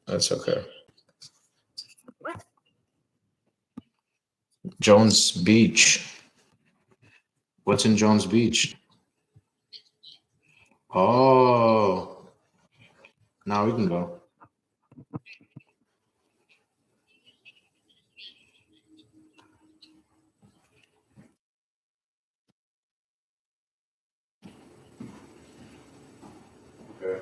That's okay. Jones Beach. What's in Jones Beach? Oh, now we can go. Okay.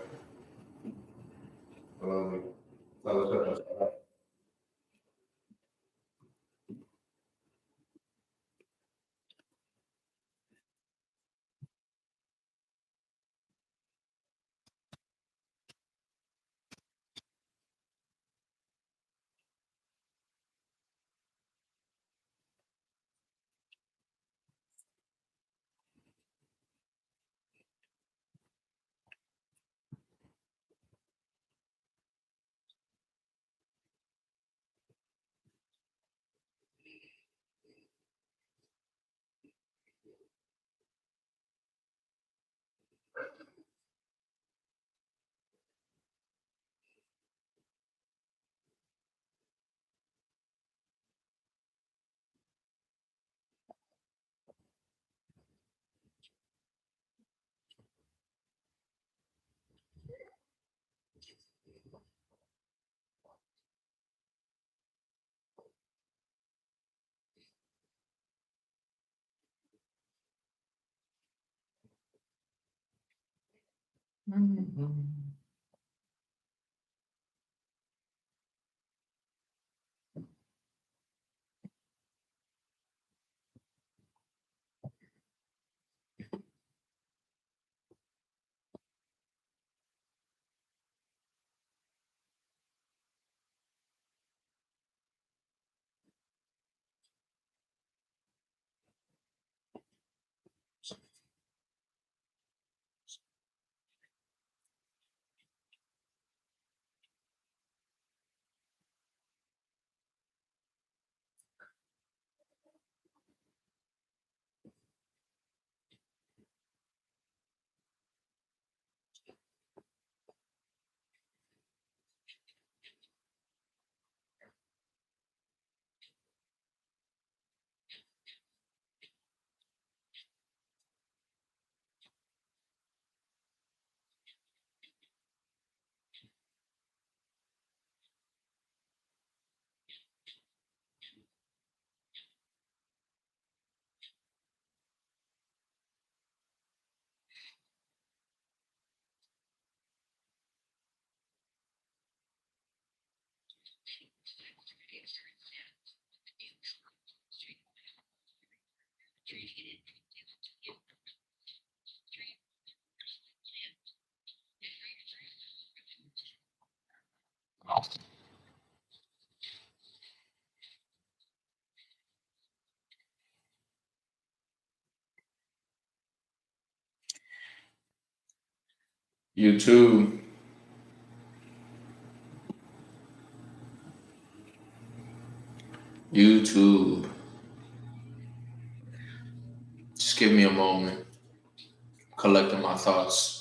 YouTube. YouTube. Just give me a moment. Collecting my thoughts.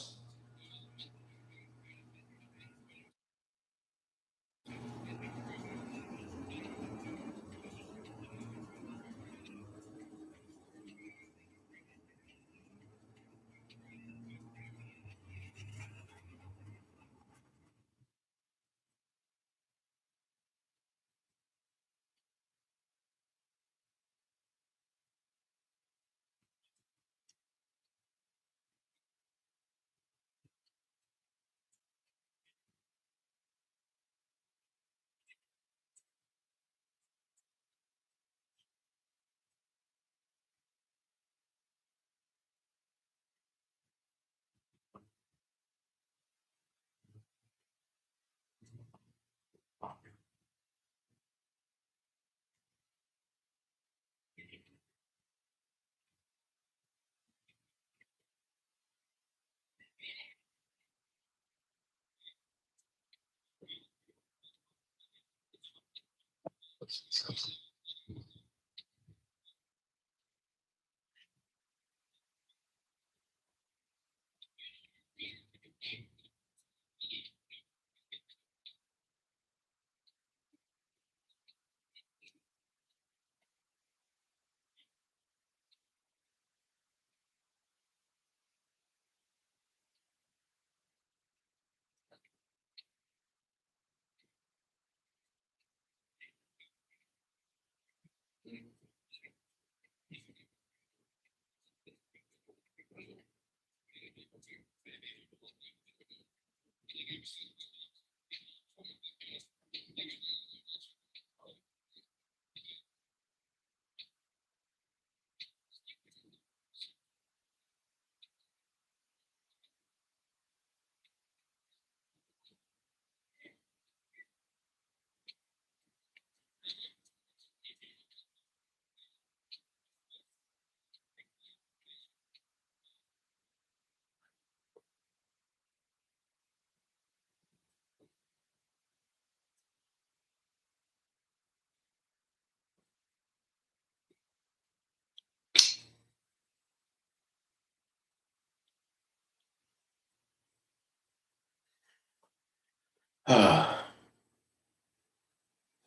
Ah,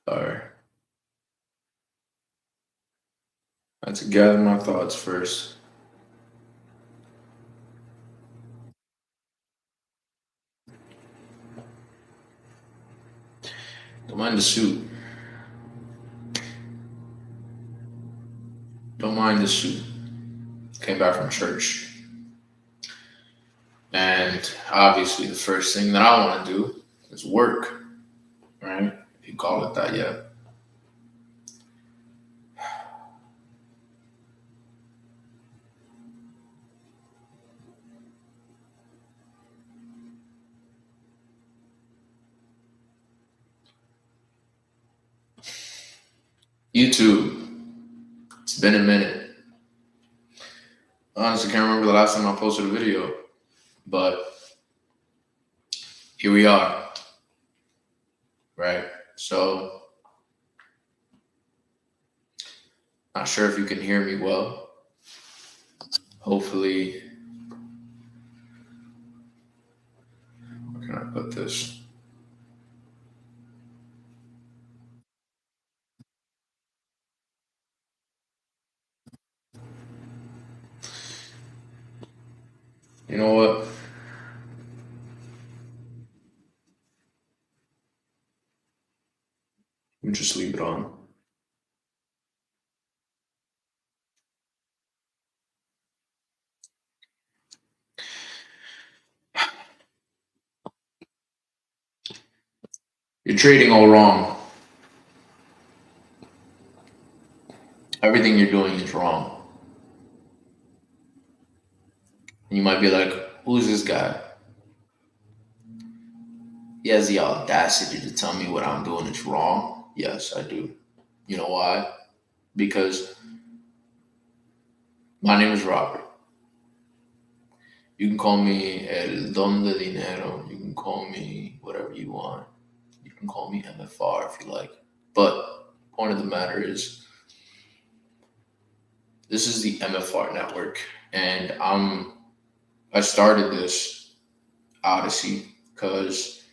sorry. I had to gather my thoughts first. Don't mind the suit. Don't mind the suit. Came back from church. And obviously, the first thing that I want to do is work, right? If you call it that yet. YouTube. It's been a minute. Honestly, can't remember the last time I posted a video, but here we are, right? So, not sure if you can hear me well. Hopefully, where can I put this? You know what? Let me just leave it on. You're trading all wrong. Everything you're doing is wrong. And you might be like, who's this guy? He has the audacity to tell me what I'm doing is wrong. Yes, I do. You know why? Because my name is Robert. You can call me El Don de Dinero. You can call me whatever you want. You can call me MFR if you like. But point of the matter is, this is the MFR network, and I started this Odyssey because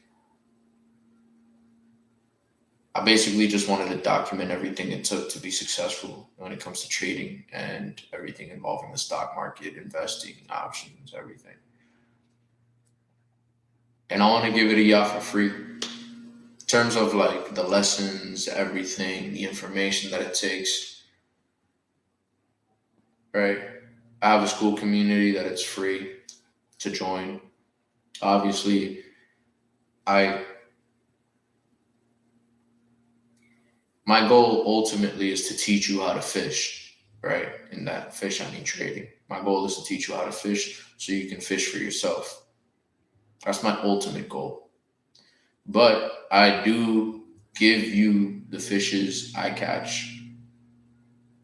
I basically just wanted to document everything it took to be successful when it comes to trading and everything involving the stock market, investing, options, everything. And I want to give it to y'all for free. In terms of like the lessons, everything, the information that it takes, right? I have a school community that it's free to join. Obviously, I my goal ultimately is to teach you how to fish, right? In that fish, I mean trading. My goal is to teach you how to fish so you can fish for yourself. That's my ultimate goal. But I do give you the fishes I catch.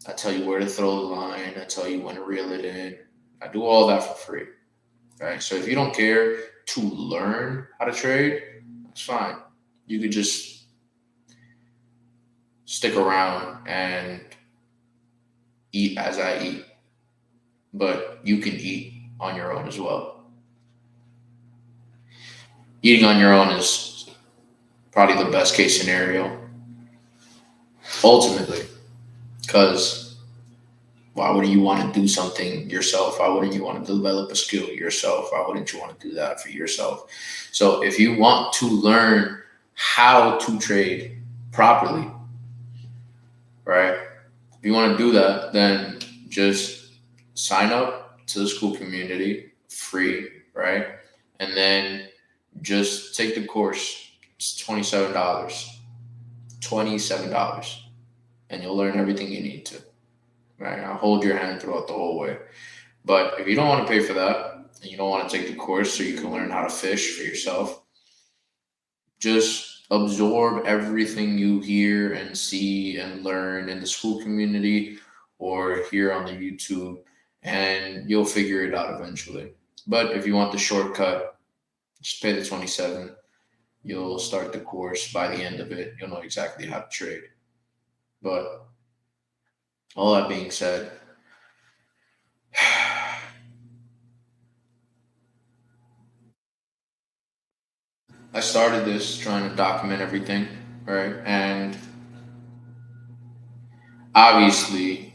I tell you where to throw the line. I tell you when to reel it in. I do all that for free, right? So if you don't care to learn how to trade, that's fine. You could just stick around and eat as I eat, but you can eat on your own as well. Eating on your own is probably the best case scenario, ultimately, because why wouldn't you want to do something yourself? Why wouldn't you want to develop a skill yourself? Why wouldn't you want to do that for yourself? So if you want to learn how to trade properly, right? If you want to do that, then just sign up to the school community free. right? And then just take the course. It's $27. $27. And you'll learn everything you need to. Right? I'll hold your hand throughout the whole way. But if you don't want to pay for that, and you don't want to take the course so you can learn how to fish for yourself, just absorb everything you hear and see and learn in the school community or here on the YouTube, and you'll figure it out eventually. But if you want the shortcut, just pay the 27. You'll start the course. By the end of it, you'll know exactly how to trade. But all that being said, I started this trying to document everything, right? And obviously,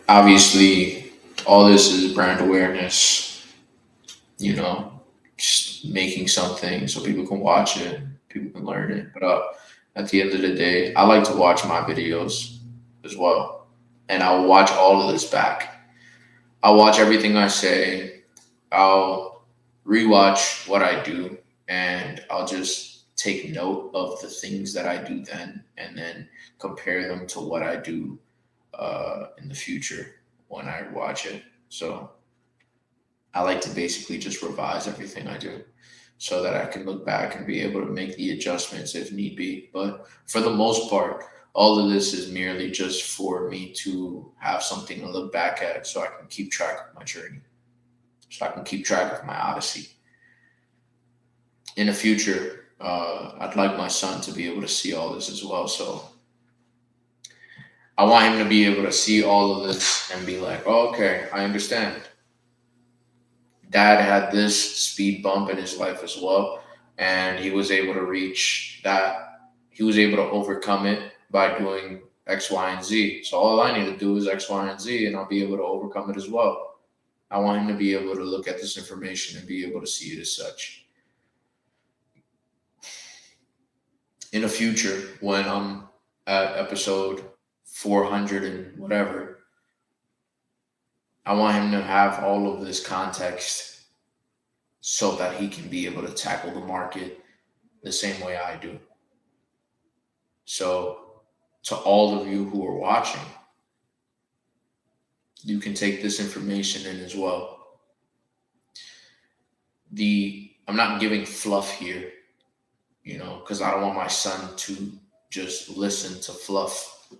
obviously, all this is brand awareness, you know, just making something so people can watch it, people can learn it. But at the end of the day, I like to watch my videos as well. And I'll watch all of this back. I'll watch everything I say. I'll rewatch what I do, and I'll just take note of the things that I do then, and then compare them to what I do in the future when I watch it. So I like to basically just revise everything I do so that I can look back and be able to make the adjustments if need be. But for the most part, all of this is merely just for me to have something to look back at so I can keep track of my journey, so I can keep track of my Odyssey. In the future, I'd like my son to be able to see all this as well. So I want him to be able to see all of this and be like, oh, okay, I understand. Dad had this speed bump in his life as well, and he was able to reach that. He was able to overcome it by doing X, Y, and Z. So all I need to do is X, Y, and Z, and I'll be able to overcome it as well. I want him to be able to look at this information and be able to see it as such. In the future, when I'm at episode 400 and whatever, I want him to have all of this context so that he can be able to tackle the market the same way I do. So, to all of you who are watching, you can take this information in as well. I'm not giving fluff here, because I don't want my son to just listen to fluff. I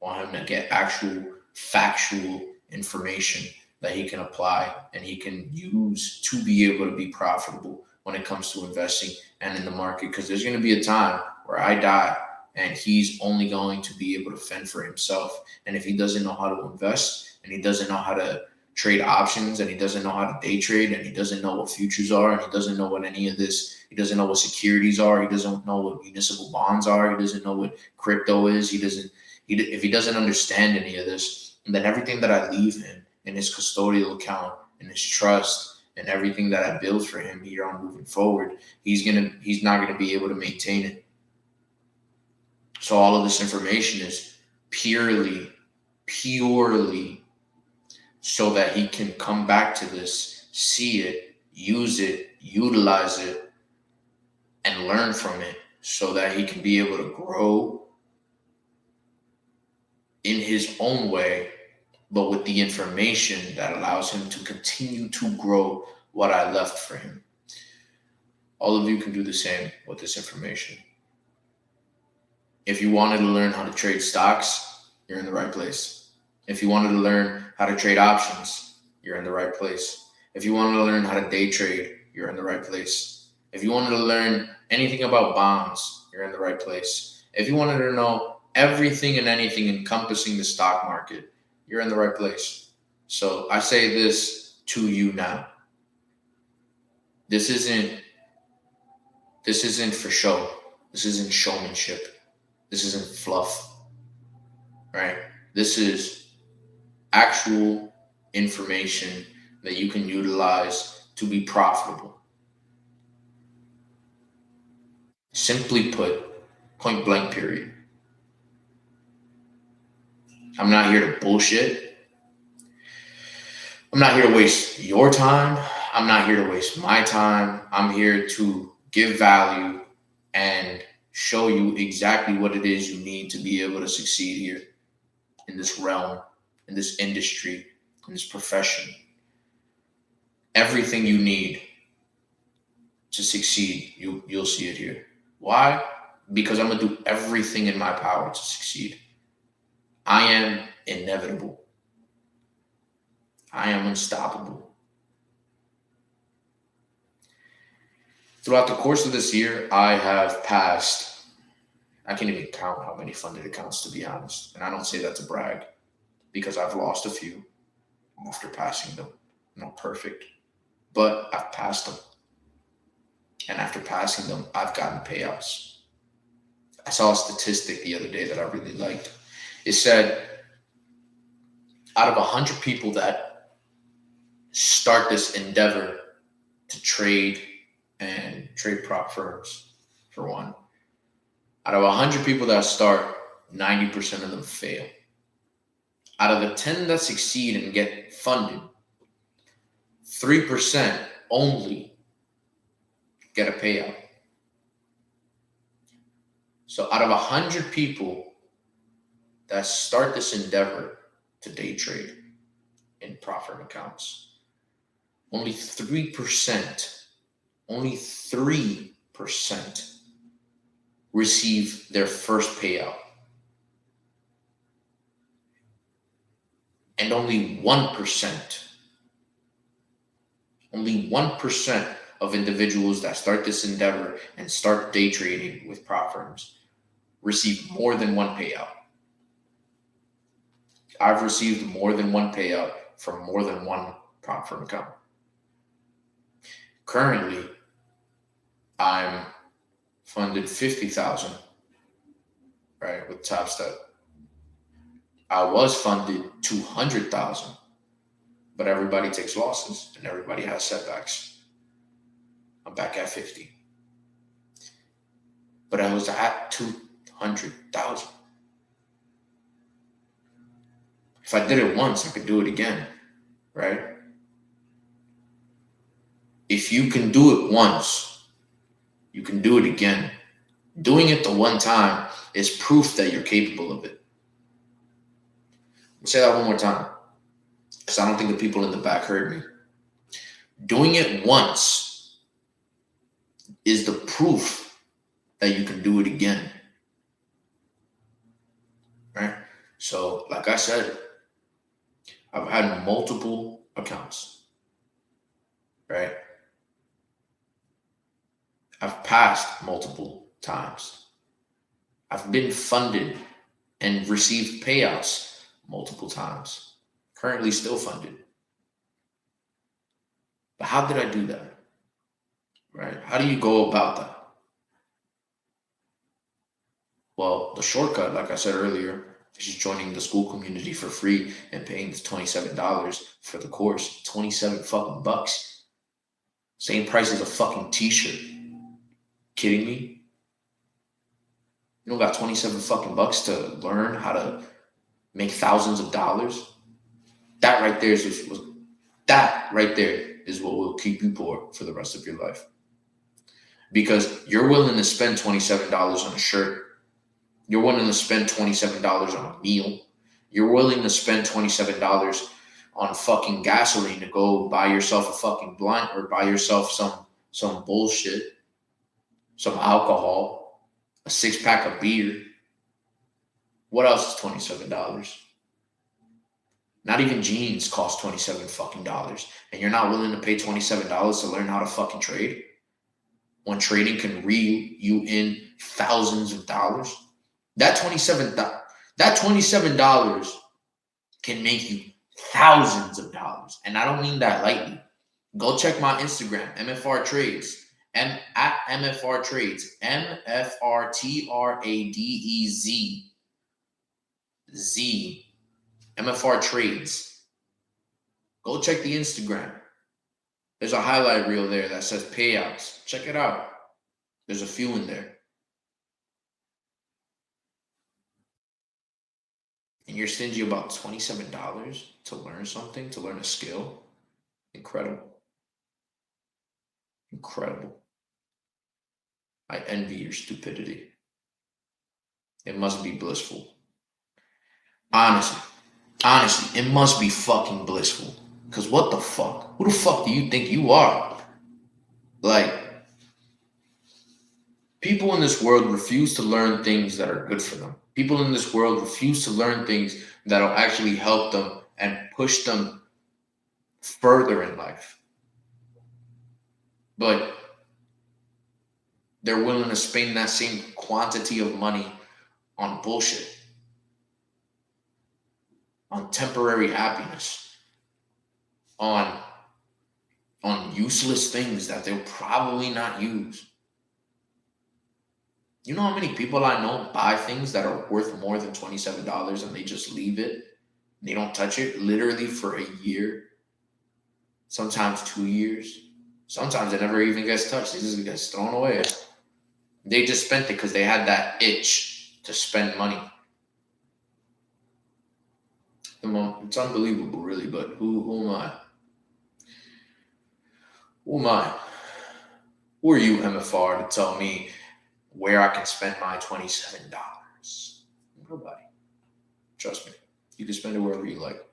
want him to get actual factual information that he can apply and he can use to be able to be profitable when it comes to investing and in the market. Because there's going to be a time where I die and he's only going to be able to fend for himself. And if he doesn't know how to invest and he doesn't know how to trade options and he doesn't know how to day trade and he doesn't know what futures are and he doesn't know what any of this, he doesn't know what securities are, he doesn't know what municipal bonds are, he doesn't know what crypto is, if he doesn't understand any of this, then everything that I leave him in his custodial account, in his trust, and everything that I build for him here on moving forward, he's not gonna be able to maintain it. So all of this information is purely so that he can come back to this, see it, use it, utilize it, and learn from it so that he can be able to grow in his own way, but with the information that allows him to continue to grow what I left for him. All of you can do the same with this information. If you wanted to learn how to trade stocks, you're in the right place. If you wanted to learn how to trade options, you're in the right place. If you wanted to learn how to day trade, you're in the right place. If you wanted to learn anything about bonds, you're in the right place. If you wanted to know everything and anything encompassing the stock market, you're in the right place. So I say this to you now. This isn't for show. This isn't showmanship. This isn't fluff. Right? This is actual information that you can utilize to be profitable. Simply put, point blank period. I'm not here to bullshit. I'm not here to waste your time. I'm not here to waste my time. I'm here to give value and show you exactly what it is you need to be able to succeed here in this realm, in this industry, in this profession. Everything you need to succeed, you'll see it here. Why? Because I'm gonna do everything in my power to succeed. I am inevitable. I am unstoppable. Throughout the course of this year, I have passed, I can't even count how many funded accounts, to be honest. And I don't say that to brag because I've lost a few after passing them. I'm not perfect, but I've passed them. And after passing them, I've gotten payouts. I saw a statistic the other day that I really liked. It said out of 100 people that start this endeavor to trade and trade prop firms, for one, out of 100 people that start, 90% of them fail. Out of the 10 that succeed and get funded, 3% only get a payout. So out of 100 people that start this endeavor to day trade in prop firm accounts, only 3%, only 3% receive their first payout. And only 1% of individuals that start this endeavor and start day trading with prop firms receive more than one payout. I've received more than one payout from more than one prop firm account. Currently, I'm funded 50,000, right, with Top Step. I was funded 200,000, but everybody takes losses and everybody has setbacks. I'm back at 50. But I was at 200,000. If I did it once, I could do it again, right? If you can do it once, you can do it again. Doing it the one time is proof that you're capable of it. I'll say that one more time, because I don't think the people in the back heard me. Doing it once is the proof that you can do it again, right? So, like I said, I've had multiple accounts, right? I've passed multiple times. I've been funded and received payouts multiple times. Currently still funded. But how did I do that? Right? How do you go about that? Well, the shortcut, like I said earlier, is just joining the school community for free and paying the $27 for the course. 27 fucking bucks. Same price as a fucking t-shirt. Kidding me? You don't got 27 fucking bucks to learn how to make thousands of dollars? That right there is what will keep you poor for the rest of your life. Because you're willing to spend $27 on a shirt. You're willing to spend $27 on a meal. You're willing to spend $27 on fucking gasoline to go buy yourself a fucking blunt or buy yourself some bullshit, some alcohol, a 6-pack of beer. What else is $27? Not even jeans cost $27 fucking dollars. And you're not willing to pay $27 to learn how to fucking trade? When trading can reel you in thousands of dollars? That $27 can make you thousands of dollars. And I don't mean that lightly. Go check my Instagram, MFR Trades. At MFR Trades. MFRTRADEZ. MFR Trades. Go check the Instagram. There's a highlight reel there that says payouts. Check it out. There's a few in there. And you're stingy about $27 to learn something, to learn a skill? Incredible. Incredible. I envy your stupidity. It must be blissful. Honestly, honestly, it must be fucking blissful. Cause what the fuck? Who the fuck do you think you are? Like, people in this world refuse to learn things that are good for them. People in this world refuse to learn things that'll actually help them and push them further in life. But they're willing to spend that same quantity of money on bullshit, on temporary happiness, on useless things that they'll probably not use. You know how many people I know buy things that are worth more than $27 and they just leave it? They don't touch it literally for a year, sometimes 2 years. Sometimes it never even gets touched. It just gets thrown away. They just spent it because they had that itch to spend money. It's unbelievable, really, but who am I? Who am I? Who are you, MFR, to tell me where I can spend my $27? Nobody. Trust me. You can spend it wherever you like.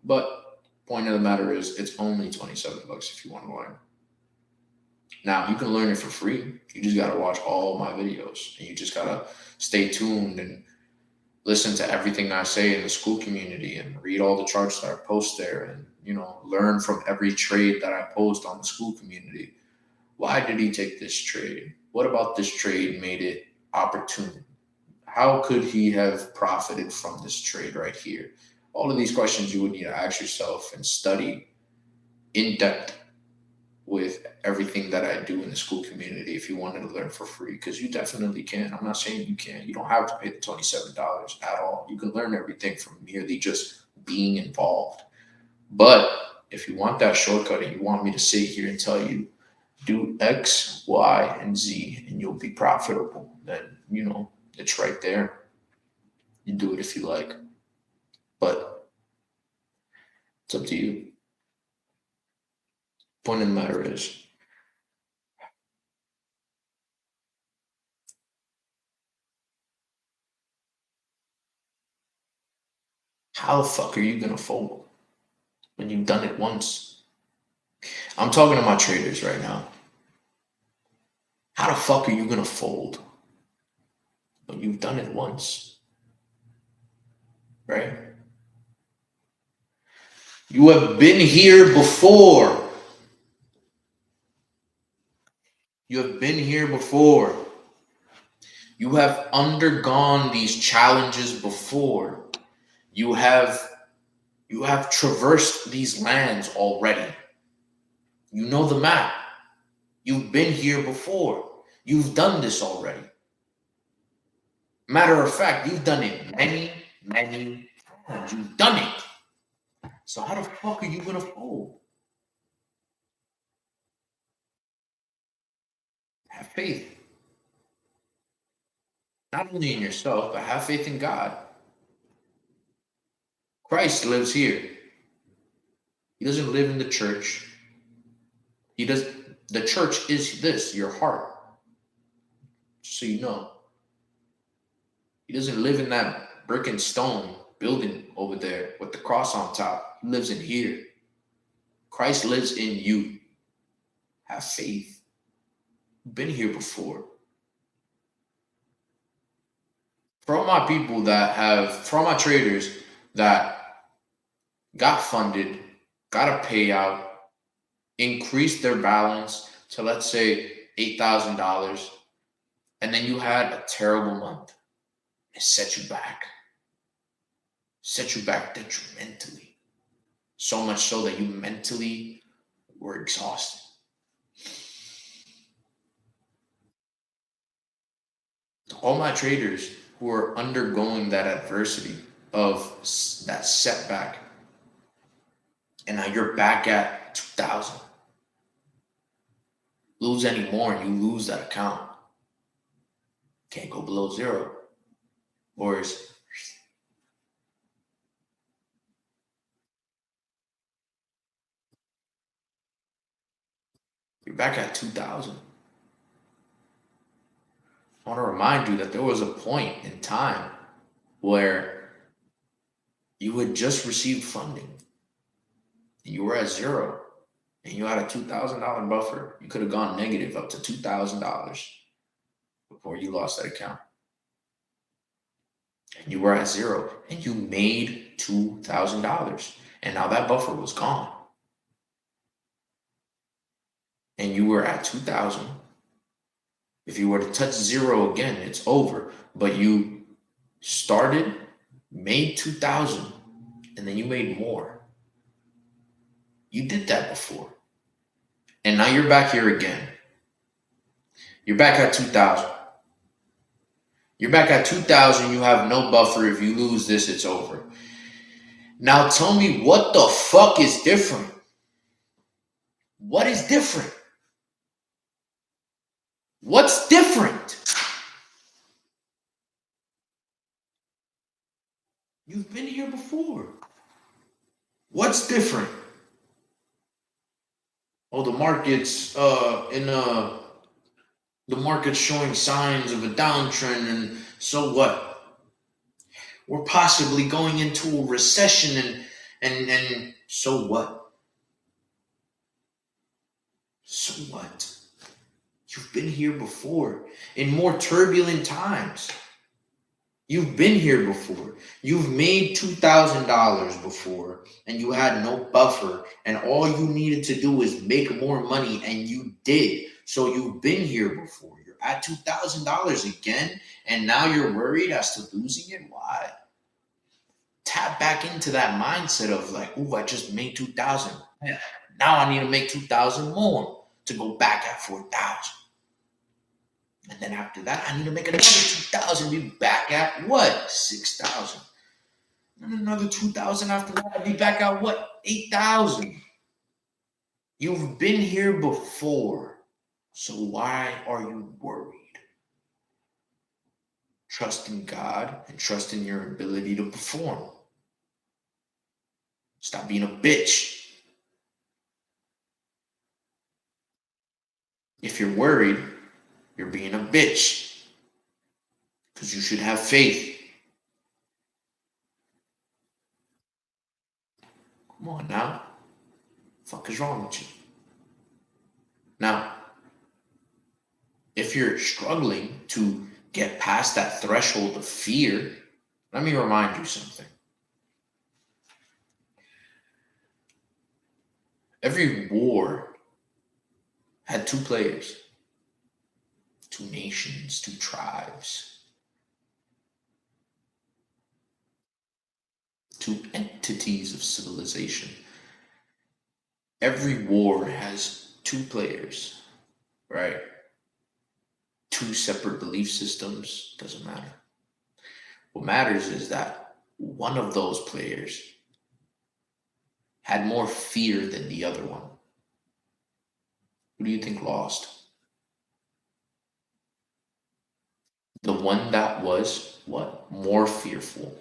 But point of the matter is, it's only $27 if you want to learn. Now, you can learn it for free. You just got to watch all my videos. And you just got to stay tuned and listen to everything I say in the school community and read all the charts that I post there and, learn from every trade that I post on the school community. Why did he take this trade? What about this trade made it opportune? How could he have profited from this trade right here? All of these questions you would need to ask yourself and study in depth with everything that I do in the school community if you wanted to learn for free, because you definitely can. I'm not saying you can't. You don't have to pay the $27 at all. You can learn everything from merely just being involved. But if you want that shortcut and you want me to sit here and tell you, do X, Y, and Z, and you'll be profitable, then, it's right there. You do it if you like. But it's up to you. Point of the matter is, how the fuck are you going to fold when you've done it once? I'm talking to my traders right now. How the fuck are you going to fold when you've done it once? Right? You have been here before. You have been here before. You have undergone these challenges before. You have traversed these lands already. You know the map. You've been here before. You've done this already. Matter of fact, you've done it many, many times. You've done it. So how the fuck are you gonna fold? Have faith. Not only in yourself, but have faith in God. Christ lives here. He doesn't live in the church. The church is this, your heart. So you know. He doesn't live in that brick and stone building over there with the cross on top. He lives in here. Christ lives in you. Have faith. You've been here before. For all my traders that got funded, got a payout, increased their balance to, let's say, $8,000, and then you had a terrible month. It set you back. Set you back detrimentally. So much so that you mentally were exhausted. All my traders who are undergoing that adversity of that setback, and now you're back at 2,000. Lose any more and you lose that account. Can't go below zero. Or is You're back at 2,000. I want to remind you that there was a point in time where you had just received funding. You were at zero and you had a $2,000 buffer. You could have gone negative up to $2,000 before you lost that account. And you were at zero and you made $2,000. And now that buffer was gone. And you were at 2,000. If you were to touch zero again, it's over. But you started, made 2,000, and then you made more. You did that before. And now you're back here again. You're back at 2,000. You're back at 2,000. You have no buffer. If you lose this, it's over. Now tell me what the fuck is different? What is different? What's different? You've been here before. What's different? Oh, the market's the market's showing signs of a downtrend, and so what? We're possibly going into a recession, and so what? So what? You've been here before in more turbulent times. You've been here before. You've made $2,000 before and you had no buffer, and all you needed to do is make more money, and you did. So you've been here before. You're at $2,000 again, and now you're worried as to losing it. Why? Tap back into that mindset of like, oh, I just made 2,000. Now I need to make 2,000 more to go back at 4,000. And then after that, I need to make another 2,000, be back at what? 6,000. And another 2,000 after that, I'll be back at what? 8,000. You've been here before. So why are you worried? Trust in God and trust in your ability to perform. Stop being a bitch. If you're worried, you're being a bitch. Because you should have faith. Come on now. Fuck is wrong with you? Now, if you're struggling to get past that threshold of fear, let me remind you something. Every war had two players, two nations, two tribes, two entities of civilization. Every war has two players, right? Two separate belief systems, doesn't matter. What matters is that one of those players had more fear than the other one. Who do you think lost? The one that was what? More fearful.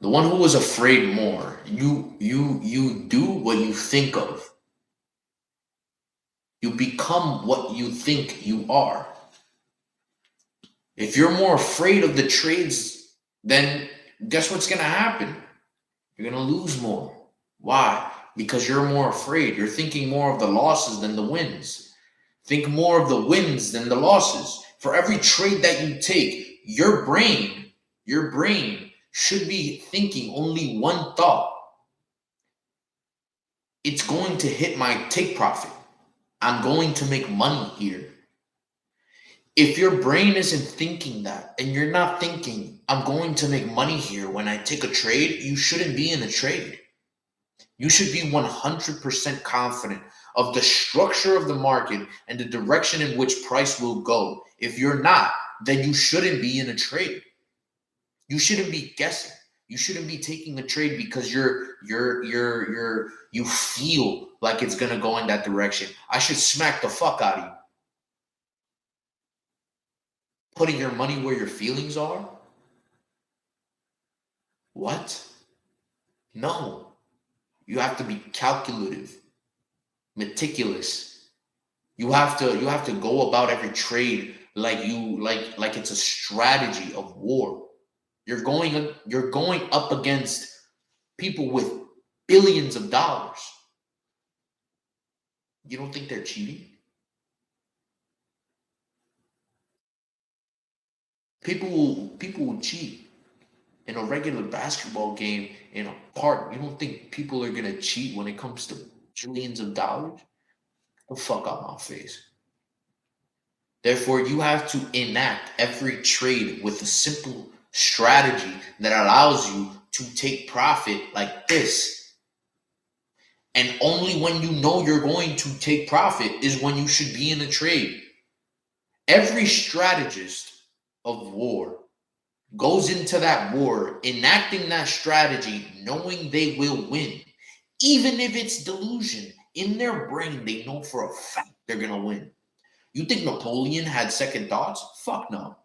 The one who was afraid more. You do what you think of. You become what you think you are. If you're more afraid of the trades, then guess what's going to happen? You're going to lose more. Why? Because you're more afraid. You're thinking more of the losses than the wins. Think more of the wins than the losses. For every trade that you take, your brain should be thinking only one thought. It's going to hit my take profit. I'm going to make money here. If your brain isn't thinking that, and you're not thinking, I'm going to make money here when I take a trade, you shouldn't be in a trade. You should be 100% confident of the structure of the market and the direction in which price will go. If you're not, then you shouldn't be in a trade. You shouldn't be guessing. You shouldn't be taking a trade because you feel like it's gonna go in that direction. I should smack the fuck out of you. Putting your money where your feelings are? What? No. You have to be calculative, meticulous, You have to go about every trade like it's a strategy of war. You're going up against people with billions of dollars. You don't think they're cheating? People will cheat in a regular basketball game in a park. You don't think people are gonna cheat when it comes to trillions of dollars? The fuck out my face. Therefore, you have to enact every trade with a simple strategy that allows you to take profit like this. And only when you know you're going to take profit is when you should be in a trade. Every strategist of war goes into that war enacting that strategy, knowing they will win. Even if it's delusion, in their brain, they know for a fact they're going to win. You think Napoleon had second thoughts? Fuck no.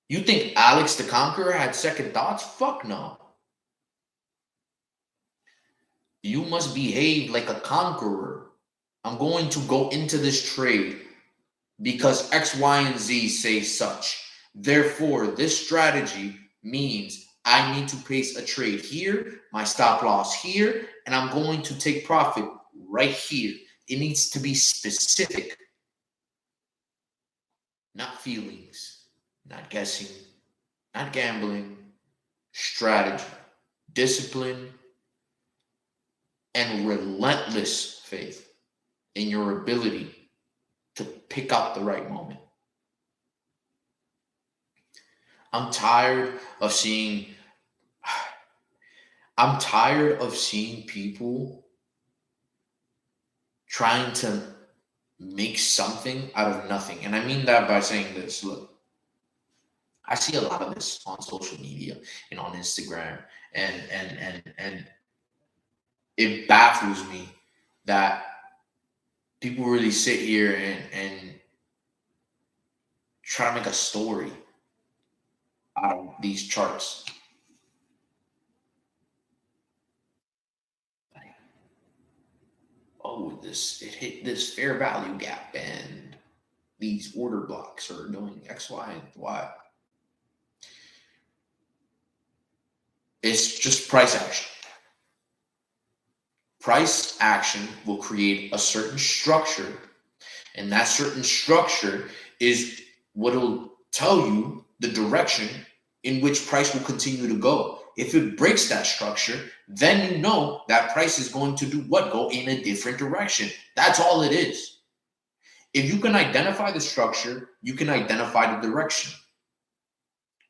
You think Alex the Conqueror had second thoughts? Fuck no. You must behave like a conqueror. I'm going to go into this trade because X, Y, and Z say such. Therefore, this strategy means I need to place a trade here, my stop loss here, and I'm going to take profit right here. It needs to be specific, not feelings, not guessing, not gambling, strategy, discipline, and relentless faith in your ability to pick out the right moment. I'm tired of seeing I'm tired of seeing people trying to make something out of nothing. And I mean that by saying this. Look, I see a lot of this on social media and on Instagram, and it baffles me that people really sit here and try to make a story out of these charts. Like, oh, it hit this fair value gap and these order blocks are doing X, Y, and Y. It's just price action. Price action will create a certain structure, and that certain structure is what will tell you the direction in which price will continue to go. If it breaks that structure, then you know that price is going to do what? Go in a different direction. That's all it is. If you can identify the structure, you can identify the direction,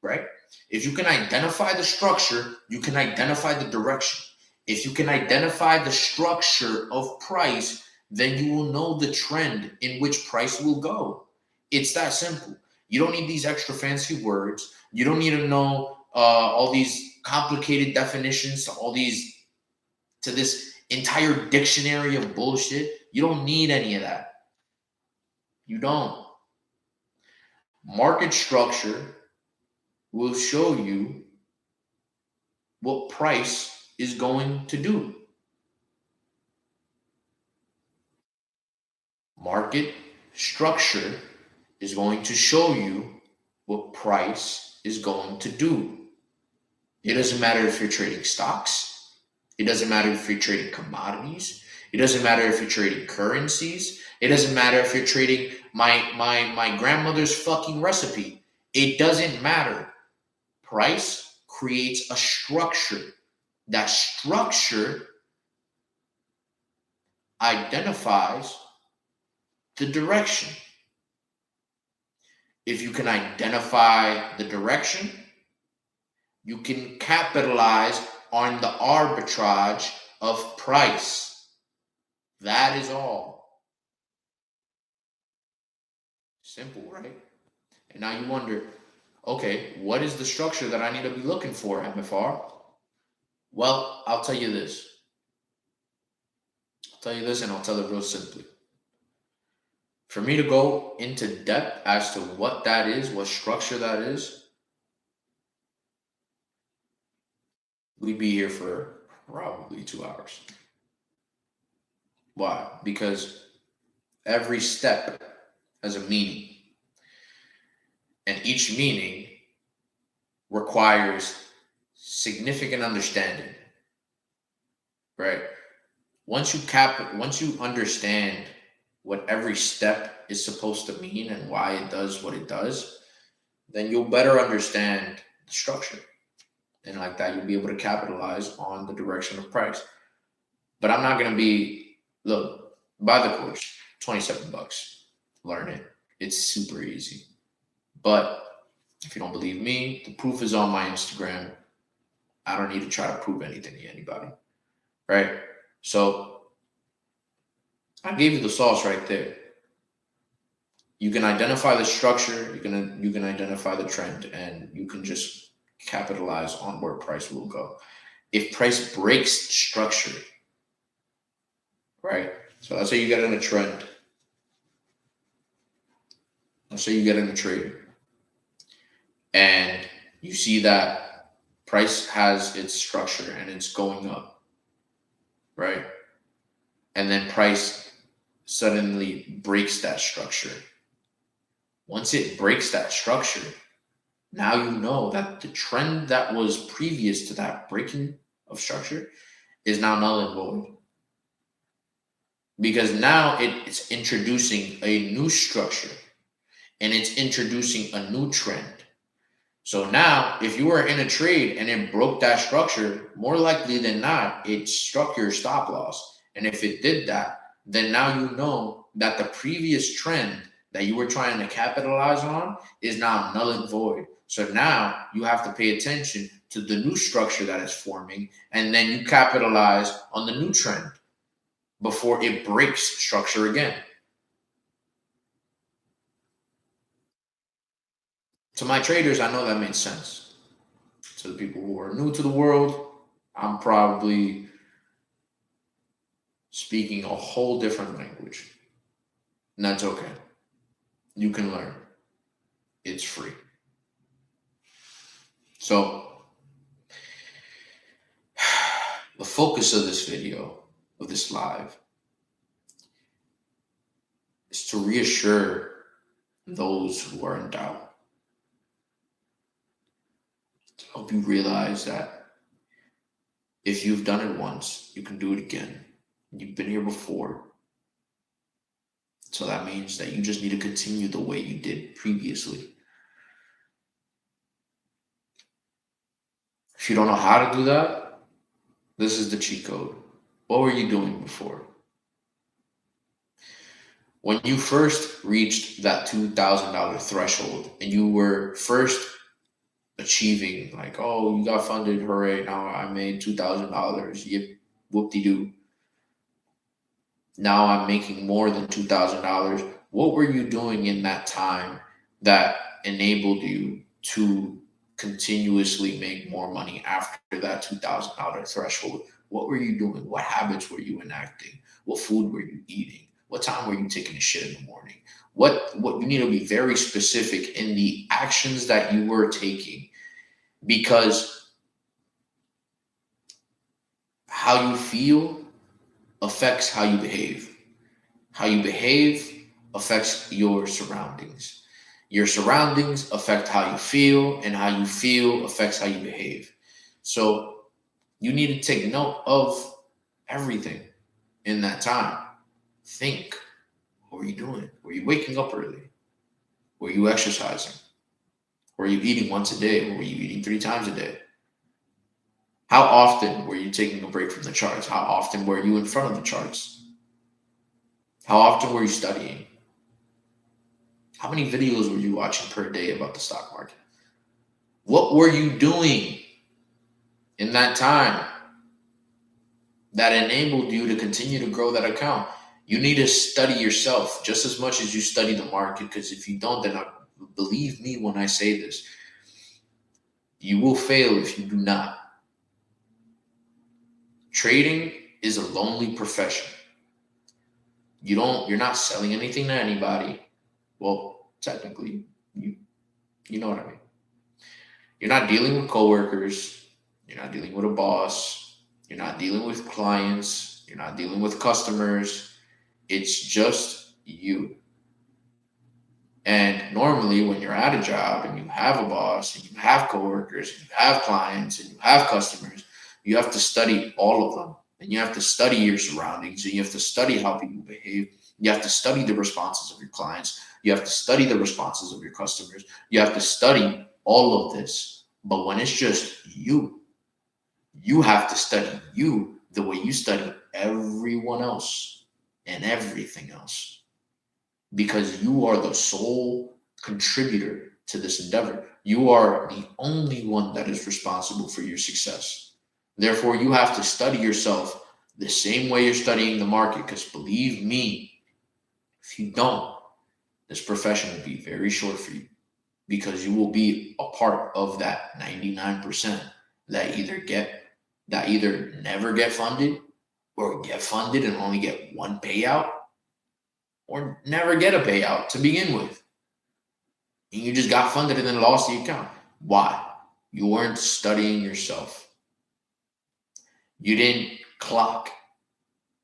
right? If you can identify the structure, you can identify the direction. If you can identify the structure of price, then you will know the trend in which price will go. It's that simple. You don't need these extra fancy words. You don't need to know all these complicated definitions to this entire dictionary of bullshit. You don't need any of that. You don't. Market structure will show you what price is going to do. Market structure is going to show you what price is going to do. It doesn't matter if you're trading stocks. It doesn't matter if you're trading commodities. It doesn't matter if you're trading currencies. It doesn't matter if you're trading my grandmother's fucking recipe. It doesn't matter. Price creates a structure. That structure identifies the direction. If you can identify the direction, you can capitalize on the arbitrage of price. That is all. Simple, right? And now you wonder, okay, what is the structure that I need to be looking for, MFR? Well, I'll tell you this. I'll tell you this and I'll tell it real simply. For me to go into depth as to what that is, what structure that is, we'd be here for probably 2 hours. Why? Because Every step has a meaning, and each meaning requires significant understanding, right? Once you understand what every step is supposed to mean and why it does what it does, then you'll better understand the structure. And like that, you'll be able to capitalize on the direction of price. But I'm not going to be, look, buy the course, 27 bucks. Learn it. It's super easy. But if you don't believe me, the proof is on my Instagram. I don't need to try to prove anything to anybody, right? So I gave you the sauce right there. You can identify the structure, you can identify the trend, and you can just capitalize on where price will go. If price breaks structure, right? So let's say you get in a trend. Let's say you get in a trade and you see that price has its structure and it's going up, right? And then price suddenly breaks that structure. Once it breaks that structure, now you know that the trend that was previous to that breaking of structure is now null and void. Because now it's introducing a new structure and it's introducing a new trend. So now, if you were in a trade and it broke that structure, more likely than not, it struck your stop loss. And if it did that, then now you know that the previous trend that you were trying to capitalize on is now null and void. So now you have to pay attention to the new structure that is forming, and then you capitalize on the new trend before it breaks structure again. To my traders, I know that made sense. To the people who are new to the world, I'm probably speaking a whole different language. And that's okay. You can learn. It's free. So, the focus of this video, of this live, is to reassure those who are in doubt, to help you realize that if you've done it once, you can do it again. You've been here before. So that means that you just need to continue the way you did previously. If you don't know how to do that, this is the cheat code. What were you doing before? When you first reached that $2,000 threshold and you were first achieving, like, oh, you got funded, hooray, now I made $2,000, yip, whoop-de-doo. Now I'm making more than $2,000. What were you doing in that time that enabled you to continuously make more money after that $2,000 threshold? What were you doing? What habits were you enacting? What food were you eating? What time were you taking a shit in the morning? What you need to be very specific in the actions that you were taking, because how you feel affects how you behave. How you behave affects your surroundings. Your surroundings affect how you feel, and how you feel affects how you behave. So you need to take note of everything in that time. Think, what were you doing? Were you waking up early? Were you exercising? Were you eating once a day? Or were you eating 3 times a day? How often were you taking a break from the charts? How often were you in front of the charts? How often were you studying? How many videos were you watching per day about the stock market? What were you doing in that time that enabled you to continue to grow that account? You need to study yourself just as much as you study the market, because if you don't, then believe me when I say this, you will fail if you do not. Trading is a lonely profession. You're not selling anything to anybody. Well, technically, you know what I mean. You're not dealing with coworkers. You're not dealing with a boss. You're not dealing with clients. You're not dealing with customers. It's just you. And normally, when you're at a job and you have a boss and you have coworkers, and you have clients and you have customers, you have to study all of them. And you have to study your surroundings and you have to study how people behave. You have to study the responses of your clients. You have to study the responses of your customers. You have to study all of this. But when it's just you have to study you the way you study everyone else and everything else, because you are the sole contributor to this endeavor. You are the only one that is responsible for your success. Therefore, you have to study yourself the same way you're studying the market, because believe me, if you don't, this profession will be very short for you, because you will be a part of that 99% that either never get funded, or get funded and only get one payout, or never get a payout to begin with. And you just got funded and then lost the account. Why? You weren't studying yourself. You didn't clock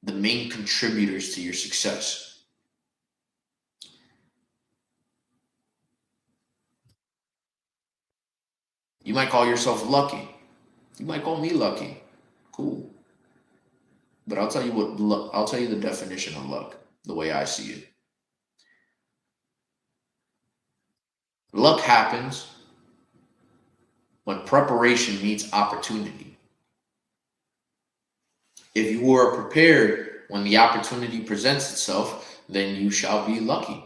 the main contributors to your success. You might call yourself lucky. You might call me lucky. Cool. But I'll tell you the definition of luck, the way I see it. Luck happens when preparation meets opportunity. If you are prepared when the opportunity presents itself, then you shall be lucky.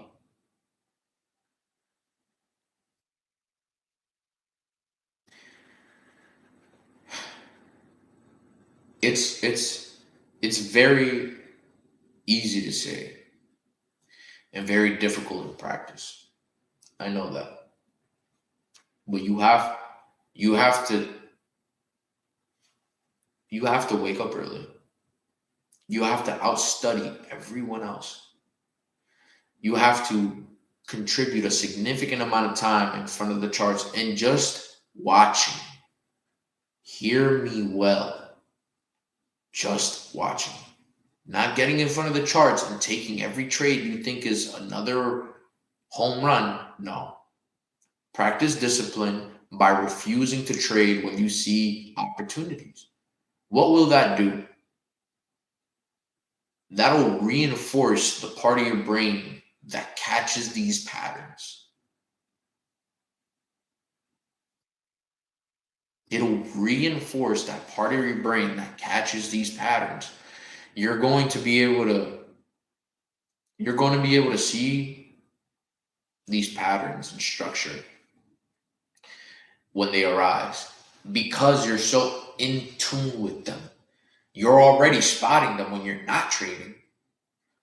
It's very easy to say and very difficult in practice. I know that. But you have to wake up early. You have to outstudy everyone else. You have to contribute a significant amount of time in front of the charts and just watching. Hear me well. Just watching. Not getting in front of the charts and taking every trade you think is another home run. No. Practice discipline by refusing to trade when you see opportunities. What will that do? That'll reinforce the part of your brain that catches these patterns. It'll reinforce that part of your brain that catches these patterns. You're going to be able to see these patterns and structure when they arise, because you're so in tune with them. You're already spotting them when you're not trading.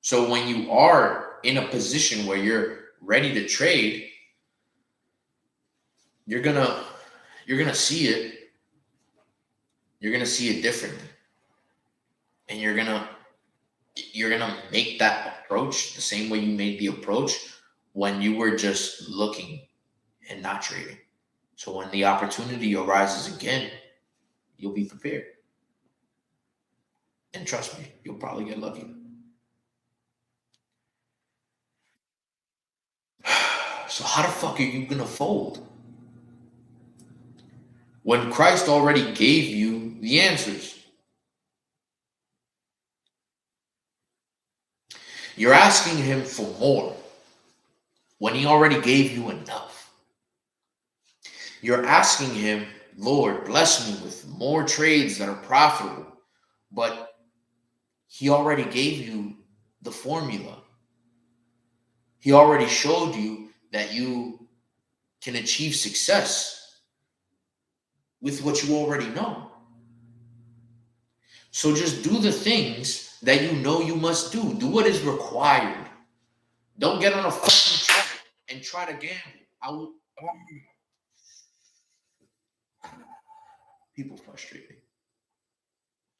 So when you are in a position where you're ready to trade, you're gonna see it. You're gonna see it differently, and you're gonna make that approach the same way you made the approach when you were just looking and not trading. So when the opportunity arises again, you'll be prepared. And trust me, you'll probably get lucky. So how the fuck are you gonna fold when Christ already gave you the answers? You're asking him for more when he already gave you enough. You're asking him, Lord, bless me with more trades that are profitable, but he already gave you the formula. He already showed you that you can achieve success with what you already know. So just do the things that you know you must do. Do what is required. Don't get on a fucking track and try to gamble. People frustrate me.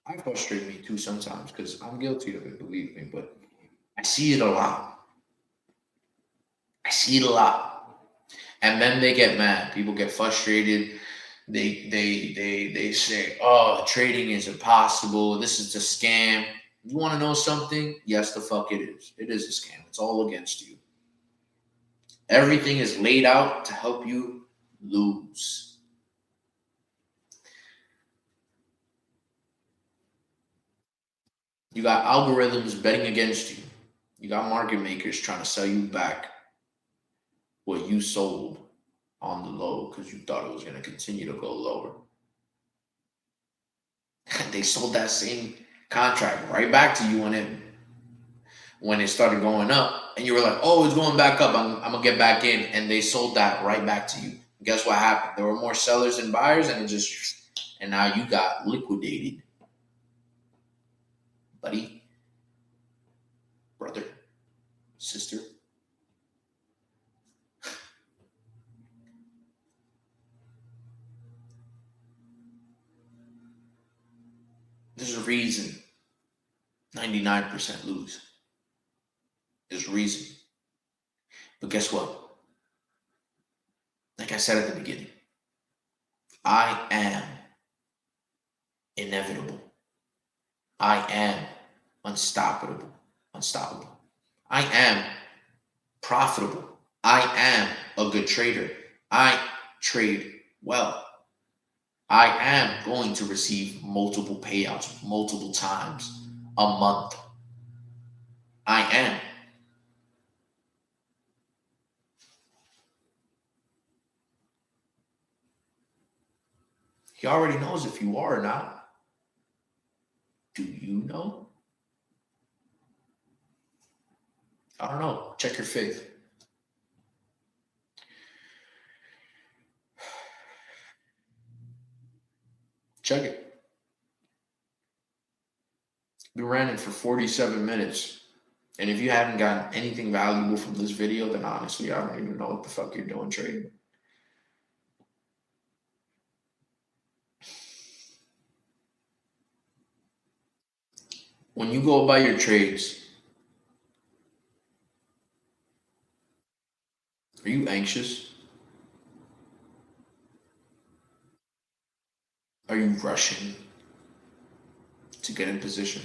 I frustrate me too sometimes because I'm guilty of it, believe me, but I see it a lot. I see it a lot. And then they get mad. People get frustrated. They say, oh, trading is impossible. This is a scam. You want to know something? Yes, the fuck it is. It is a scam. It's all against you. Everything is laid out to help you lose. You got algorithms betting against you. You got market makers trying to sell you back what you sold on the low because you thought it was going to continue to go lower. And they sold that same contract right back to you when it started going up, and you were like, "Oh, it's going back up. I'm gonna get back in," and they sold that right back to you. Guess what happened? There were more sellers than buyers, and now you got liquidated, buddy, brother, sister. There's a reason 99% lose. There's a reason. But guess what? Like I said at the beginning, I am inevitable. I am unstoppable. Unstoppable. I am profitable. I am a good trader. I trade well. I am going to receive multiple payouts multiple times a month. I am. He already knows if you are or not. Do you know? I don't know. Check your faith. Check it. We ran it for 47 minutes. And if you haven't gotten anything valuable from this video, then honestly, I don't even know what the fuck you're doing trading. When you go about your trades, are you anxious? Are you rushing to get in position?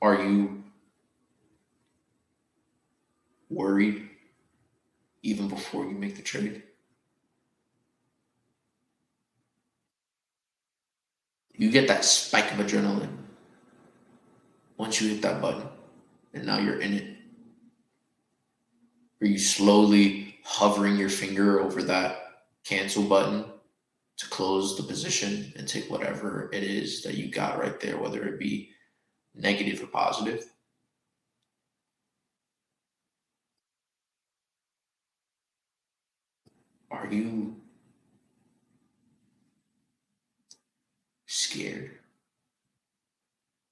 Are you worried even before you make the trade? You get that spike of adrenaline once you hit that button, and now you're in it. Are you slowly hovering your finger over that cancel button to close the position and take whatever it is that you got right there, whether it be negative or positive? Are you scared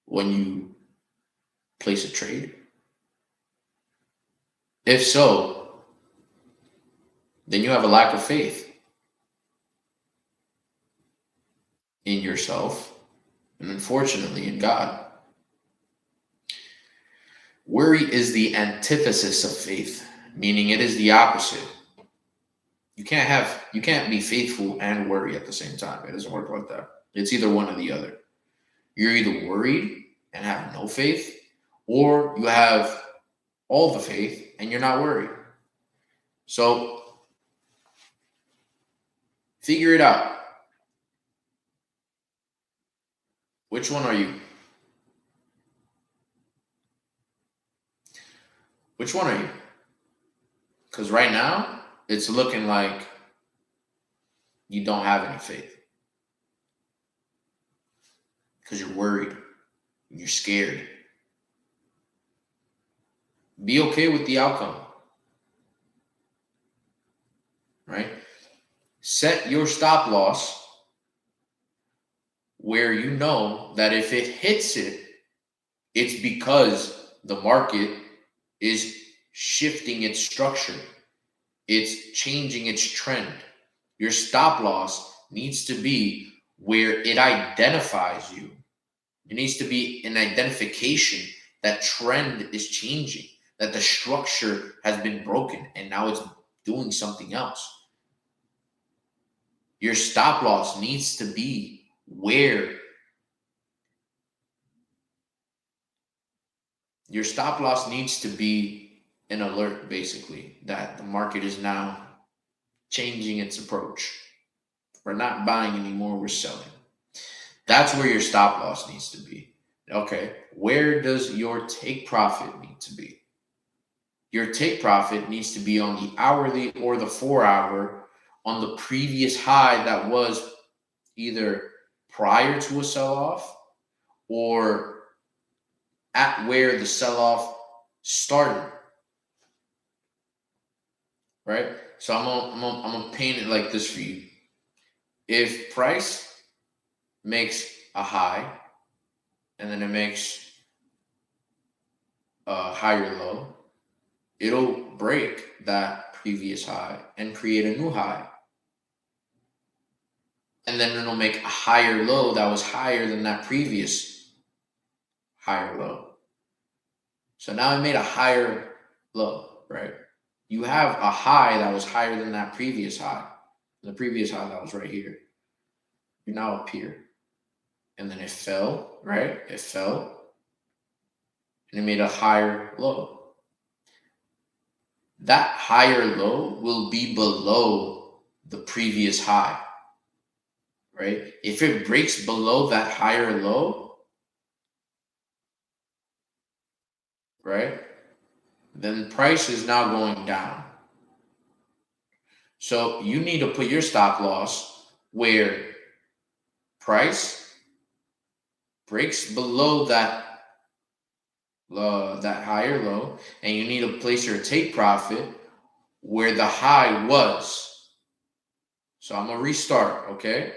when you place a trade? If so, then you have a lack of faith in yourself and unfortunately in God. Worry is the antithesis of faith, meaning it is the opposite. You can't be faithful and worry at the same time. It doesn't work like that. It's either one or the other. You're either worried and have no faith, or you have all the faith and you're not worried. So figure it out. Which one are you? Which one are you? Because right now, it's looking like you don't have any faith. Because you're worried. You're scared. Be okay with the outcome. Right? Set your stop loss where you know that if it hits it, it's because the market is shifting its structure. It's changing its trend. Your stop loss needs to be where it identifies you. It needs to be an identification that trend is changing, that the structure has been broken and now it's doing something else. Your stop loss needs to be where your stop loss needs to be an alert, basically, that the market is now changing its approach. We're not buying anymore, we're selling. That's where your stop loss needs to be. Okay, where does your take profit need to be? Your take profit needs to be on the hourly or the 4 hour on the previous high that was either prior to a sell off or at where the sell off started, right? So I'm gonna paint it like this for you. If price makes a high and then it makes a higher low, it'll break that previous high and create a new high. And then it'll make a higher low that was higher than that previous higher low. So now it made a higher low, right? You have a high that was higher than that previous high. The previous high that was right here. You're now up here. And then it fell, right? It fell. And it made a higher low. That higher low will be below the previous high, right? If it breaks below that higher low, right, then price is now going down. So you need to put your stop loss where price breaks below that higher low, and you need to place your take profit where the high was. So I'm gonna restart, okay?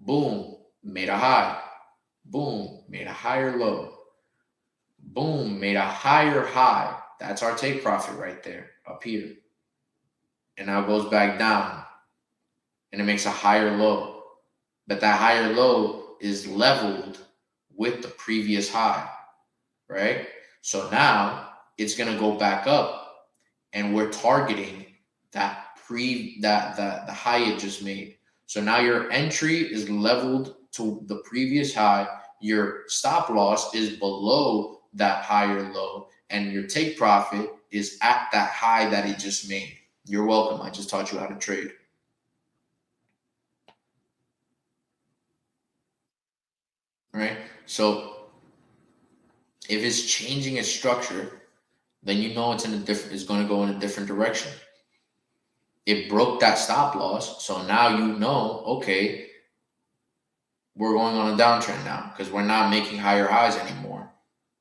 Boom, made a high. Boom, made a higher low. Boom, made a higher high. That's our take profit right there, up here. And now it goes back down, and it makes a higher low. But that higher low is leveled with the previous high, right? So now it's gonna go back up, and we're targeting the high it just made. So now your entry is leveled to the previous high. Your stop loss is below that higher low, and your take profit is at that high that it just made. You're welcome. I just taught you how to trade. Right? So if it's changing its structure, then you know it's going to go in a different direction. It broke that stop loss, so now you know, okay, we're going on a downtrend now because we're not making higher highs anymore.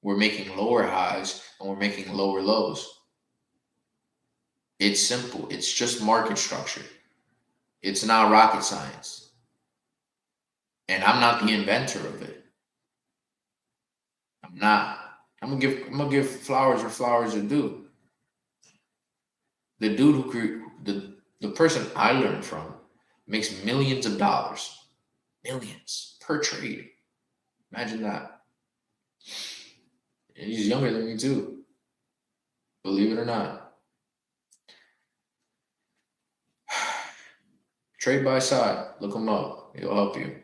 We're making lower highs and we're making lower lows. It's simple. It's just market structure. It's not rocket science. And I'm not the inventor of it. I'm not. I'm gonna give flowers where flowers are due. The dude the person I learned from makes millions of dollars. Millions per trade. Imagine that. And he's younger than me too. Believe it or not. Trade by side. Look him up. He'll help you.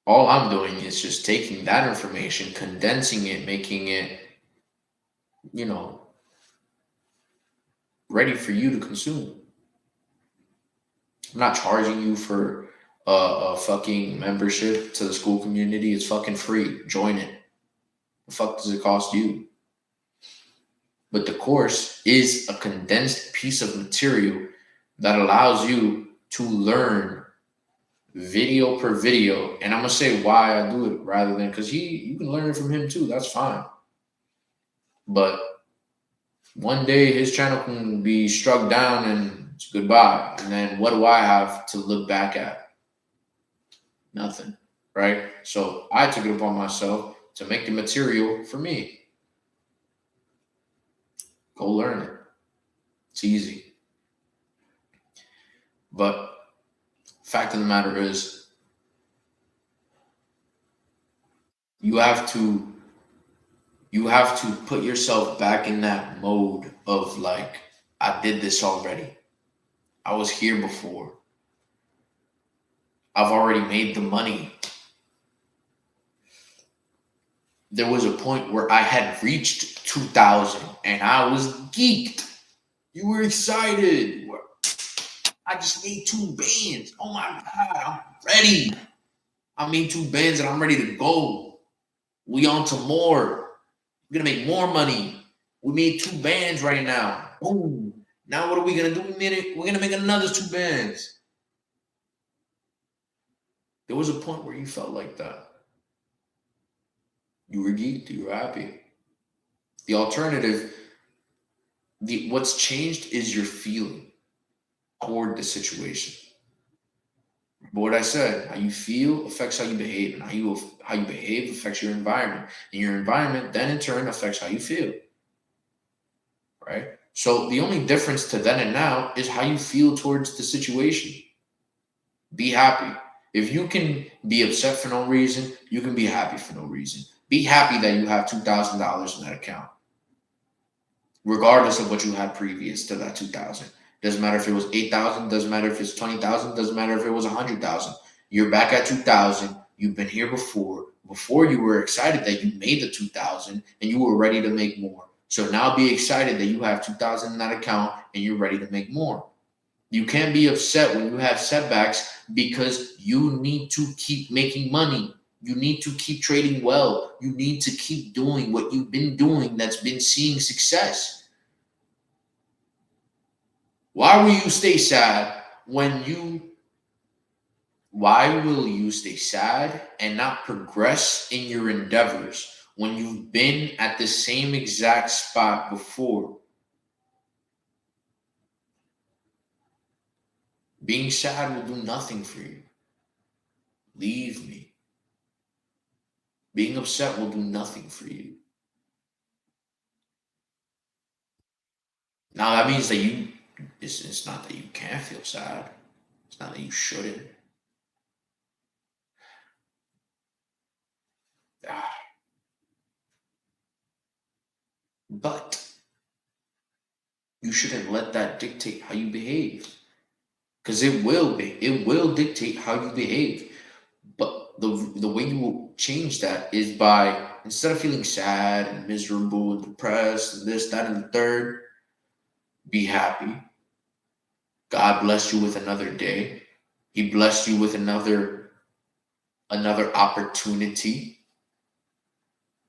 All I'm doing is just taking that information, condensing it, making it, you know, ready for you to consume. I'm not charging you for a fucking membership to the school community. It's fucking free. Join it. The fuck does it cost you? But the course is a condensed piece of material that allows you to learn video per video. And I'm gonna say why I do it rather than because you can learn it from him too. That's fine. But one day his channel can be struck down and it's goodbye. And then what do I have to look back at? Nothing. Right? So I took it upon myself to make the material for me. Go learn it. It's easy. But fact of the matter is, you have to put yourself back in that mode of like, I did this already. I was here before. I've already made the money. There was a point where I had reached 2,000 and I was geeked. You were excited. I just made 2 bands. Oh my God, I'm ready. I made 2 bands and I'm ready to go. We on to more. We're gonna make more money. We made 2 bands right now. Boom. Now what are we gonna do? We're gonna make another 2 bands. There was a point where you felt like that. You were geeked. You were happy. The alternative, what's changed is your feeling toward the situation. But what I said, how you feel affects how you behave, and how you behave affects your environment, and your environment then in turn affects how you feel. Right? So the only difference to then and now is how you feel towards the situation. Be happy. If you can be upset for no reason, you can be happy for no reason. Be happy that you have $2,000 in that account, regardless of what you had previous to that 2,000. Doesn't matter if it was 8,000. Doesn't matter if it's 20,000. Doesn't matter if it was 100,000. You're back at 2,000. You've been here before. Before you were excited that you made the 2,000 and you were ready to make more. So now be excited that you have 2,000 in that account and you're ready to make more. You can't be upset when you have setbacks because you need to keep making money. You need to keep trading well. You need to keep doing what you've been doing that's been seeing success. Why will you stay sad when you why will you stay sad and not progress in your endeavors when you've been at the same exact spot before? Being sad will do nothing for you. Leave me. Being upset will do nothing for you. Now that means that it's not that you can't feel sad. It's not that you shouldn't. Ah, but you shouldn't let that dictate how you behave. Because it will dictate how you behave. But the way you will change that is by, instead of feeling sad and miserable and depressed and this, that, and the third, be happy. God blessed you with another day. He blessed you with another opportunity.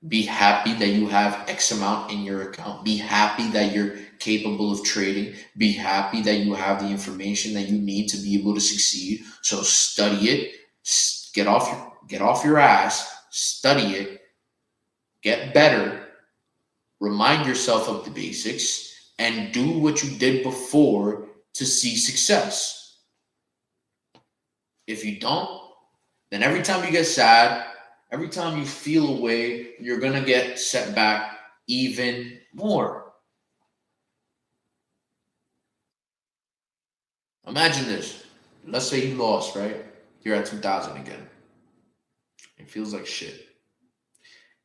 Be happy that you have X amount in your account. Be happy that you're capable of trading. Be happy that you have the information that you need to be able to succeed. So study it. Get off your ass. Study it. Get better. Remind yourself of the basics and do what you did before to see success. If you don't, then every time you get sad, every time you feel away, you're going to get set back even more. Imagine this. Let's say you lost, right? You're at 2,000 again. It feels like shit.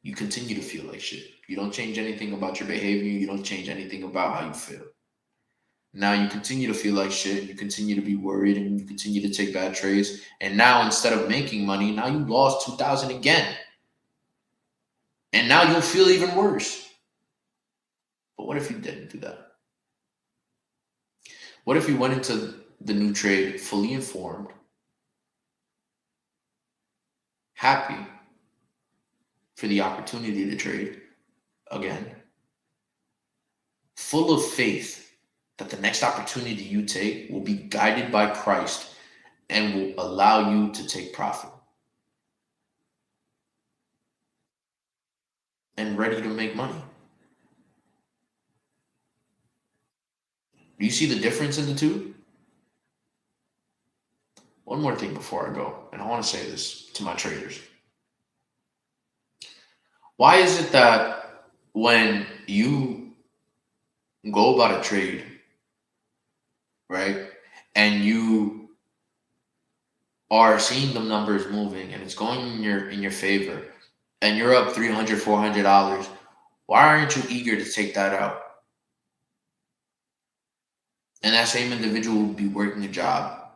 You continue to feel like shit. You don't change anything about your behavior. You don't change anything about how you feel. Now you continue to feel like shit. You continue to be worried and you continue to take bad trades. And now instead of making money, now you lost 2,000 again. And now you'll feel even worse. But what if you didn't do that? What if you went into the new trade fully informed, happy for the opportunity to trade again, full of faith that the next opportunity you take will be guided by Christ and will allow you to take profit, and ready to make money? Do you see the difference in the two? One more thing before I go, and I want to say this to my traders. Why is it that when you go about a trade, right, and you are seeing the numbers moving and it's going in your favor, and you're up $300, $400, why aren't you eager to take that out? And that same individual will be working a job,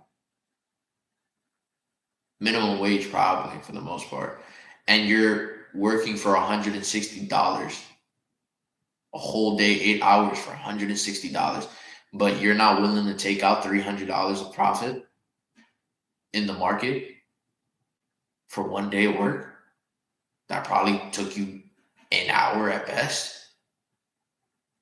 minimum wage probably for the most part, and you're working for $160 a whole day, 8 hours for $160, but you're not willing to take out $300 of profit in the market for one day of work that probably took you an hour at best,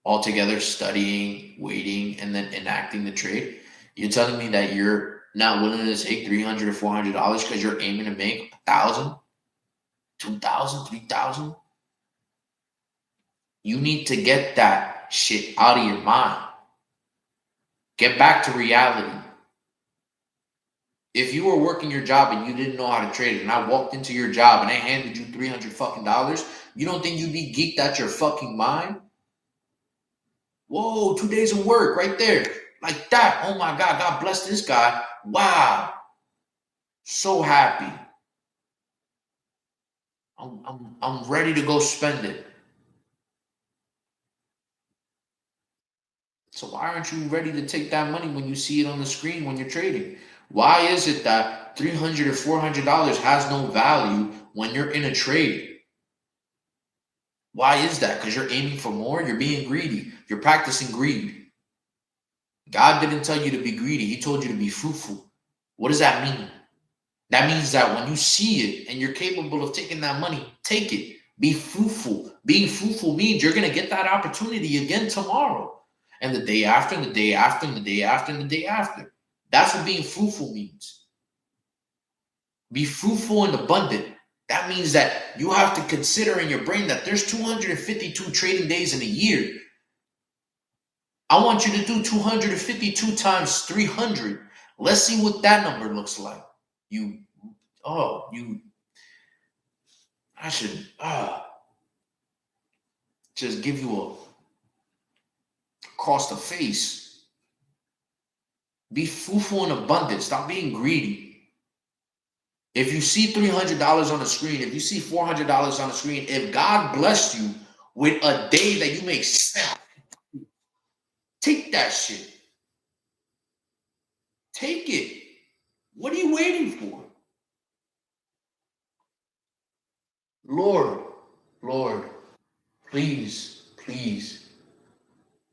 altogether studying, waiting, and then enacting the trade. You're telling me that you're not willing to take $300 or $400 because you're aiming to make 1,000, 2,000, 3,000? You need to get that shit out of your mind. Get back to reality. If you were working your job and you didn't know how to trade it, and I walked into your job and I handed you $300 fucking dollars, you don't think you'd be geeked out your fucking mind? Whoa, 2 days of work right there. Like that. Oh my God, God bless this guy. Wow. So happy. I'm ready to go spend it. So why aren't you ready to take that money when you see it on the screen when you're trading? Why is it that $300 or $400 has no value when you're in a trade? Why is that? Because you're aiming for more? You're being greedy. You're practicing greed. God didn't tell you to be greedy. He told you to be fruitful. What does that mean? That means that when you see it and you're capable of taking that money, take it. Be fruitful. Being fruitful means you're going to get that opportunity again tomorrow, and the day after, and the day after, and the day after, and the day after. That's what being fruitful means. Be fruitful and abundant. That means that you have to consider in your brain that there's 252 trading days in a year. I want you to do 252 times 300. Let's see what that number looks like. You, I should just give you a across the face. Be fruitful and abundant. Stop being greedy. If you see $300 on the screen, if you see $400 on the screen, if God blessed you with a day that you make, take that shit. Take it. What are you waiting for? Lord, Lord, please, please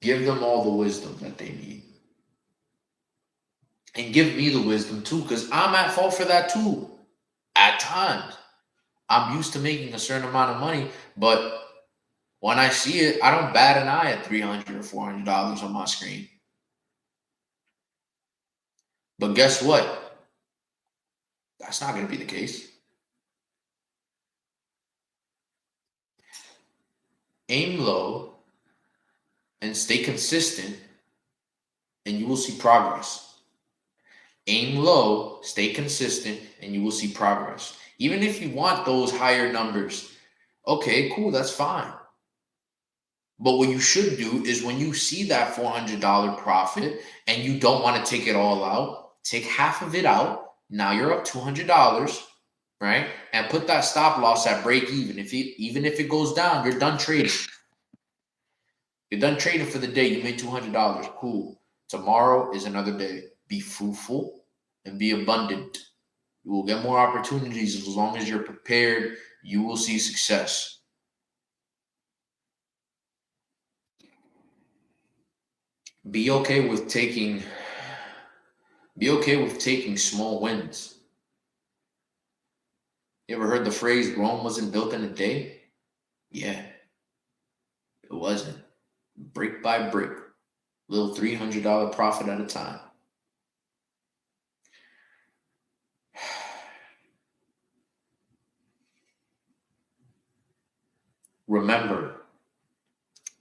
give them all the wisdom that they need. And give me the wisdom too, because I'm at fault for that too. At times, I'm used to making a certain amount of money, but when I see it, I don't bat an eye at $300 or $400 on my screen. But guess what? That's not going to be the case. Aim low and stay consistent, and you will see progress. Aim low, stay consistent, and you will see progress. Even if you want those higher numbers, okay, cool, that's fine. But what you should do is when you see that $400 profit and you don't want to take it all out, take half of it out. Now you're up $200, right? And put that stop loss at break even. Even if it goes down, you're done trading. You're done trading for the day. You made $200. Cool. Tomorrow is another day. Be fruitful and be abundant. You will get more opportunities as long as you're prepared. You will see success. Be okay with taking small wins. You ever heard the phrase Rome wasn't built in a day? Yeah, it wasn't. Brick by brick, little $300 profit at a time. Remember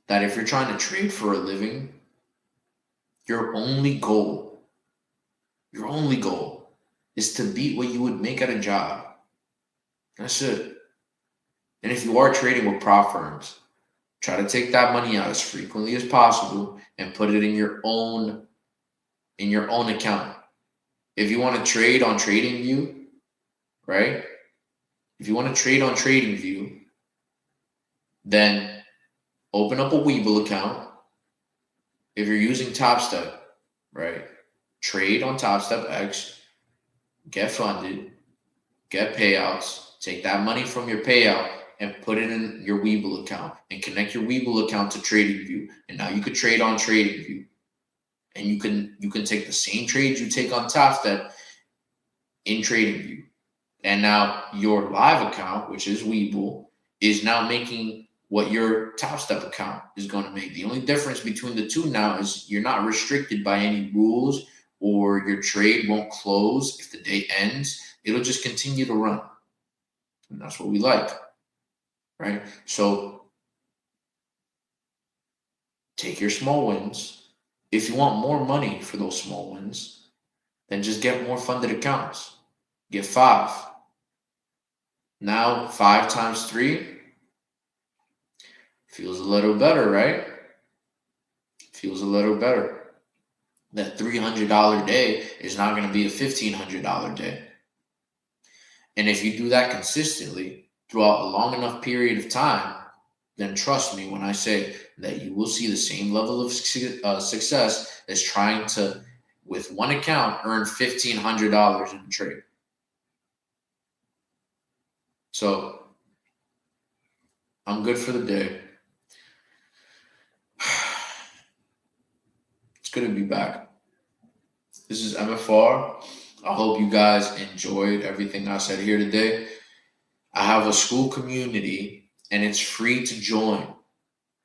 that if you're trying to trade for a living, your only goal is to beat what you would make at a job. That's it. And if you are trading with prop firms, try to take that money out as frequently as possible and put it in your own account. If you want to trade on TradingView, right? If you want to trade on TradingView, then open up a Webull account. If you're using Top Step, right? Trade on Top Step X, get funded, get payouts, take that money from your payout and put it in your Webull account and connect your Webull account to TradingView. And now you could trade on TradingView. And you can take the same trades you take on Top Step in TradingView. And now your live account, which is Webull, is now making what your Top Step account is going to make. The only difference between the two now is you're not restricted by any rules, or your trade won't close if the day ends. It'll just continue to run. And that's what we like, right? So take your small wins. If you want more money for those small wins, then just get more funded accounts. Get 5. Now 5 times 3 feels a little better, right? Feels a little better. That $300 day is not going to be a $1,500 day. And if you do that consistently throughout a long enough period of time, then trust me when I say that you will see the same level of success as trying to, with one account, earn $1,500 in a trade. So I'm good for the day. It's good to be back. This is MFR. I hope you guys enjoyed everything I said here today. I have a school community and it's free to join,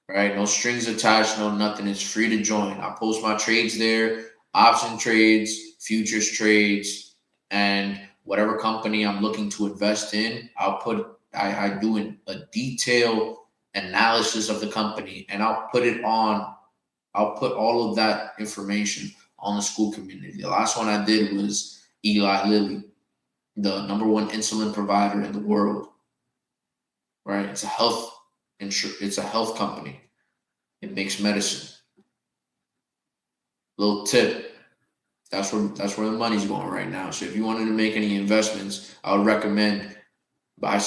right? No strings attached, no nothing. It's free to join. I post my trades there, option trades, futures trades, and whatever company I'm looking to invest in, I do a detailed analysis of the company and I'll put all of that information on the school community. The last one I did was Eli Lilly, the #1 insulin provider in the world, right? It's a health company. It makes medicine. Little tip. That's where the money's going right now. So if you wanted to make any investments, I would recommend buy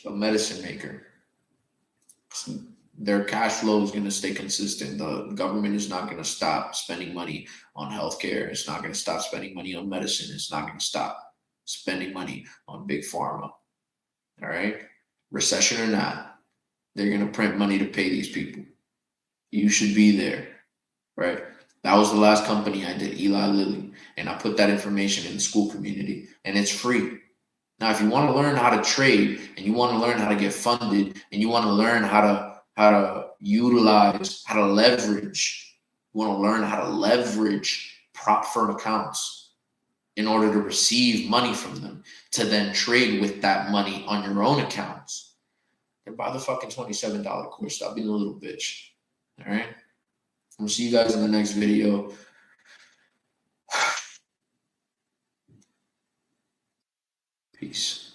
a medicine maker. Their cash flow is going to stay consistent. The government is not going to stop spending money on healthcare. It's not going to stop spending money on medicine. It's not going to stop spending money on big pharma. All right. Recession or not, they're going to print money to pay these people. You should be there, right? That was the last company I did, Eli Lilly, and I put that information in the school community, and it's free. Now, if you want to learn how to trade, and you want to learn how to get funded, and you want to learn how to utilize, how to leverage, you want to learn how to leverage prop firm accounts in order to receive money from them, to then trade with that money on your own accounts, then buy the fucking $27 course. Stop being a little bitch. All right? I'm going to see you guys in the next video. Peace.